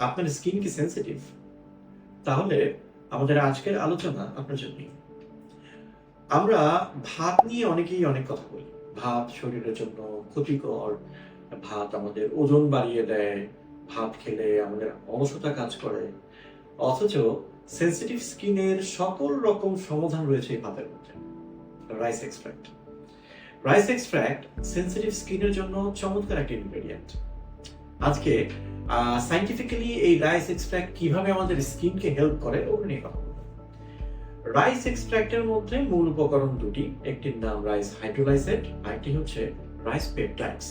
আপনার স্কিন কি সেনসিটিভ? তাহলে আমাদের আজকের আলোচনা আপনার জন্যই। আমরা ভাত নিয়ে অনেকেই অনেক কথা বলি। ভাত শরীরের জন্য ক্ষতিকর, ভাত আমাদের ওজন বাড়িয়ে দেয়, ভাত খেলে আমাদের অলসতা কাজ করে। অথচ সেনসিটিভ স্কিনের সকল রকম সমাধান রয়েছে এই ভাতের মধ্যে। Rice extract. Rice extract sensitive স্কিনের জন্য চমৎকার একটা ইনগ্রেডিয়েন্ট। আজকে সাইন্টিফিক্যালি এই রাইস এক্সট্রাক্ট কিভাবে আমাদের স্কিনকে হেল্প করে ওটা নিয়ে কথা বলবো। রাইস এক্সট্রাক্টের মধ্যে মূল উপকরণ দুটি, একটির নাম রাইস হাইড্রোলাইসেট, আরেকটি হচ্ছে রাইস পেপটাইডস।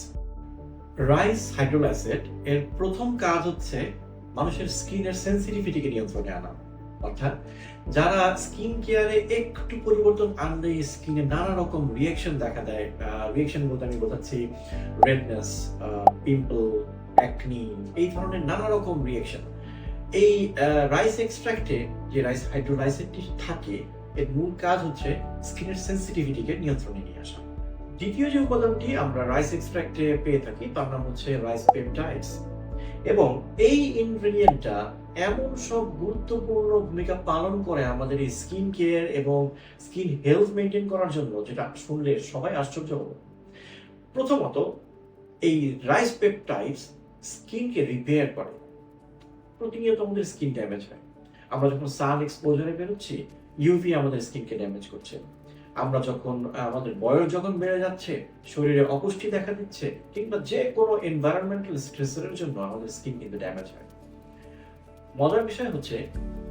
রাইস হাইড্রোলাইসেট এর প্রথম কাজ হচ্ছে মানুষের স্কিনের সেনসিটিভিটিকে নিয়ন্ত্রণে আনা। অর্থাৎ যারা স্কিন কেয়ারে একটু পরিবর্তন আনলে স্কিনে নানা রকম রিয়েকশন দেখা দেয়, রিয়েকশন বলতে আমি বোঝাচ্ছি রেডনেস, পিম্পল, অ্যাকনি, এই ধরনের নানা রকম রিয়েকশন। এই রাইস এক্সট্রাক্টে যে রাইস হাইড্রোলাইসেটটি থাকে এর মূল কাজ হচ্ছে স্কিনের সেনসিটিভিটিকে নিয়ন্ত্রণে নিয়ে আসা। দ্বিতীয় যে উপাদানটি আমরা রাইস এক্সট্রাক্টে পেয়ে থাকি তার নাম হচ্ছে রাইস পেপটাইডস, এবং এই ইনগ্রেডিয়েন্টটা এমন সব গুরুত্বপূর্ণ ভূমিকা পালন করে আমাদের এই স্কিন কেয়ার এবং স্কিন হেলথ মেনটেন করার জন্য, যেটা শুনলে সবাই আশ্চর্য হবে। প্রথমত, এই রাইস পেপটাইডস স্কিনকে রিপেয়ার করে। প্রতিনিয়ত আমাদের স্কিন ড্যামেজ হয়। আমরা যখন সান এক্সপোজারে বেরোচ্ছি, ইউভি আমাদের স্কিনকে ড্যামেজ করছে। আমরা যখন আমাদের বয়স যখন বেড়ে যাচ্ছে, শরীরে অপুষ্টি দেখা দিচ্ছে, কিংবা যে কোনো এনভায়রনমেন্টাল স্ট্রেসের জন্য আমাদের স্কিন কিন্তু ড্যামেজ হয়। মজার বিষয় হচ্ছে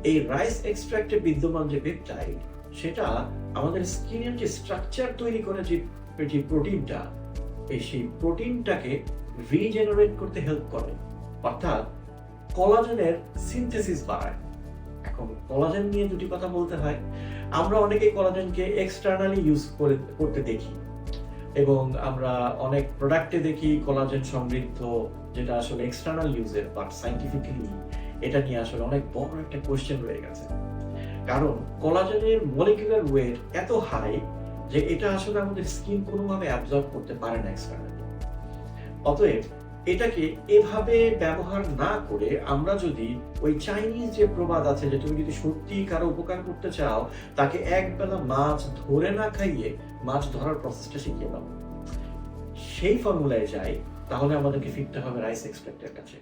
এই রাইস এক্সট্রাক্টে বিদ্যমান যে পেপটাইড, সেটা আমাদের স্কিনের যে স্ট্রাকচার তৈরি করে যে প্রোটিনটা, সেই প্রোটিনটাকে রিজেনারেট করতে হেল্প করে। অর্থাৎ কোলাজেনের সিনথেসিস বাড়ায়। এখন কোলাজেন নিয়ে দুটি কথা বলতে হয়। আমরা অনেকেই কোলাজেনকে এক্সটার্নালি ইউজ করতে দেখি, এবং আমরা অনেক প্রোডাক্টে দেখি কোলাজেন সমৃদ্ধ, যেটা আসলে এক্সটার্নাল ইউজের, বাট সাইন্টিফিক্যালি এটা নিয়ে আসলে অনেক বড় একটা কোশ্চেন রয়ে গেছে। কারণ কোলাজেনের মলিকুলার ওয়েট এত হাই যে এটা আসলে আমাদের স্কিন কোনোভাবে অ্যাবজর্ব করতে পারে না এক্সটার্নালি। অতএব এটাকে এভাবে ব্যবহার না করে আমরা যদি ওই চাইনিজ যে প্রবাদ আছে যে তুমি যদি সত্যি কারো উপকার করতে চাও, তাকে একবেলা মাছ ধরে না খাইয়ে মাছ ধরার প্রসেসটা শিখিয়ে দাও, সেই ফর্মুলায় যাই, তাহলে আমাদেরকে ফিরতে হবে রাইস এক্সট্রাক্টের কাছে।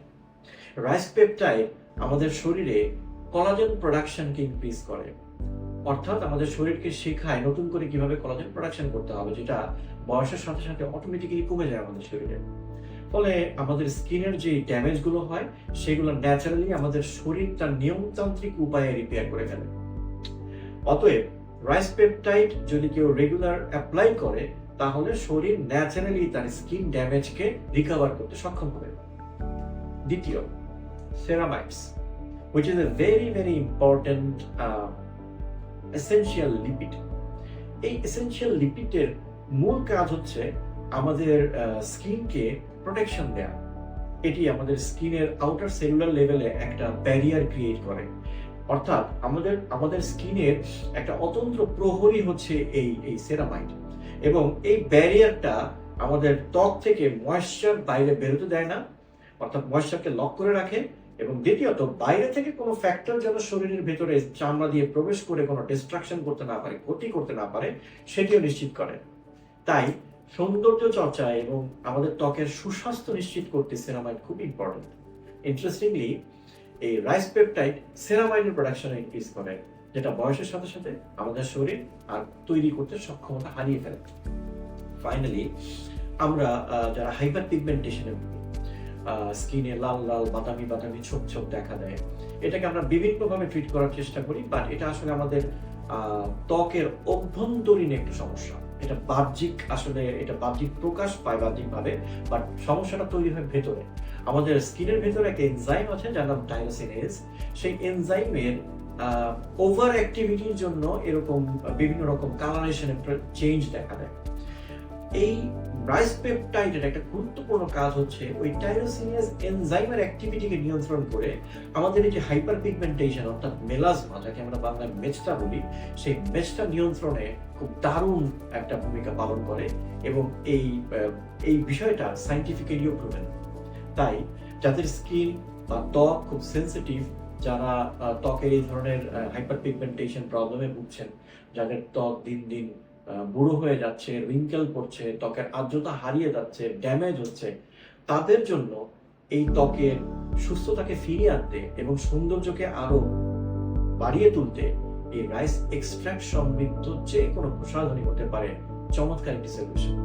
রাইস পেপটাইড আমাদের শরীরে কোলাজেন প্রোডাকশনকে ইনক্রিজ করে। অর্থাৎ আমাদের শরীরকে শেখায় নতুন করে কিভাবে কোলাজেন প্রোডাকশন করতে হবে, যেটা বয়সের সাথে সাথে অটোমেটিক্যালি কমে যায় আমাদের শরীরে। ফলে আমাদের স্কিনের যে ড্যামেজ গুলো হয় সেগুলো ন্যাচারালি আমাদের শরীর তার নিয়মতান্ত্রিক উপায়ে রিপেয়ার করে ফেলে। অতএব রাইস পেপটাইড যদি কেউ রেগুলার অ্যাপ্লাই করে, তাহলে শরীর ন্যাচারালি তার স্কিন ড্যামেজকে রিকভার করতে সক্ষম হবে। দ্বিতীয়, ceramides, which is a very very important essential lipid. এই এসেনশিয়াল লিপিডের মূল কাজ হচ্ছে আমাদের স্কিনকে প্রোটেকশন দেয়া। এটি আমাদের স্কিনের আউটার সেলুলার লেভেলে একটা ব্যারিয়ার ক্রিয়েট করে। অর্থাৎ আমাদের স্কিনের একটা অতন্ত্র প্রহরী হচ্ছে এই সেরামাইড, এবং এই ব্যারিয়ারটা আমাদের ত্বক থেকে ময়েশ্চার বাইরে বেরোতে দেয় না, অর্থাৎ ময়েশ্চারকে লক করে রাখে। এবং দ্বিতীয়ত, বাইরে থেকে কোনো ফ্যাক্টর যেন শরীরের ভেতরে চামড়া দিয়ে প্রবেশ করে কোনো ডিস্ট্রাকশন করতে না পারে, ক্ষতি করতে না পারে, সেটিও নিশ্চিত করে। তাই সৌন্দর্য চর্চা এবং আমাদের ত্বকের সুস্বাস্থ্য নিশ্চিত করতে সেরামাইড খুব ইম্পর্টেন্ট। ইন্টারেস্টিংলি, এই রাইস পেপটাইড সেরামাইডের প্রোডাকশন ইনক্রিজ করে, যেটা বয়সের সাথে সাথে আমাদের শরীর আর তৈরি করতে সক্ষমতা হারিয়ে ফেলে। ফাইনালি, আমরা যারা হাইপার পিগমেন্টেশনে ভুগি, স্কিনে লাল লাল বাদামি বাদামি ছোপ ছোপ দেখা দেয়, এটাকে আমরা বিভিন্নভাবে ট্রিট করার চেষ্টা করি, বাট এটা আসলে আমাদের ত্বকের অভ্যন্তরীণ একটা সমস্যা। এটা বাহ্যিক প্রকাশ পায় বাহ্যিকভাবে, বাট সমস্যাটা তৈরি হয় ভেতরে। আমাদের স্কিনের ভেতরে একটা এনজাইম আছে যার নাম টাইরোসিনেজ। সেই এনজাইমের ওভার অ্যাক্টিভিটির জন্য এরকম বিভিন্ন রকম কালারেশনের চেঞ্জ দেখা দেয়। এই রাইস পেপটাইডের একটা গুরুত্বপূর্ণ কাজ হচ্ছে ওই টাইরোসিনেজ এনজাইমের অ্যাক্টিভিটিকে নিয়ন্ত্রণ করে আমাদের এই যে হাইপার পিগমেন্টেশন, অর্থাৎ মেলাজমা, যাকে আমরা বাংলায় মেচটা বলি, সেই মেচটা নিয়ন্ত্রণে খুব দারুণ একটা ভূমিকা পালন করে, এবং এই বিষয়টা সাইন্টিফিক্যালিও প্রুভেন। তাই যাদের স্কিন বা ত্বক খুব সেনসিটিভ, যারা ত্বকের এই ধরনের হাইপার পিগমেন্টেশন প্রবলেমে ভুগছেন, যাদের ত্বক দিন দিন বুড়ো হয়ে যাচ্ছে, রিঙ্কেল পড়ছে, ত্বকের আর্দ্রতা হারিয়ে যাচ্ছে, ড্যামেজ হচ্ছে, তাদের জন্য এই ত্বকের সুস্থতাকে ফিরিয়ে আনতে এবং সৌন্দর্যকে আরো বাড়িয়ে তুলতে এই রাইস এক্সট্রাক্ট সমৃদ্ধ যে কোনো প্রসাধনী হতে পারে চমৎকার একটি সলিউশন।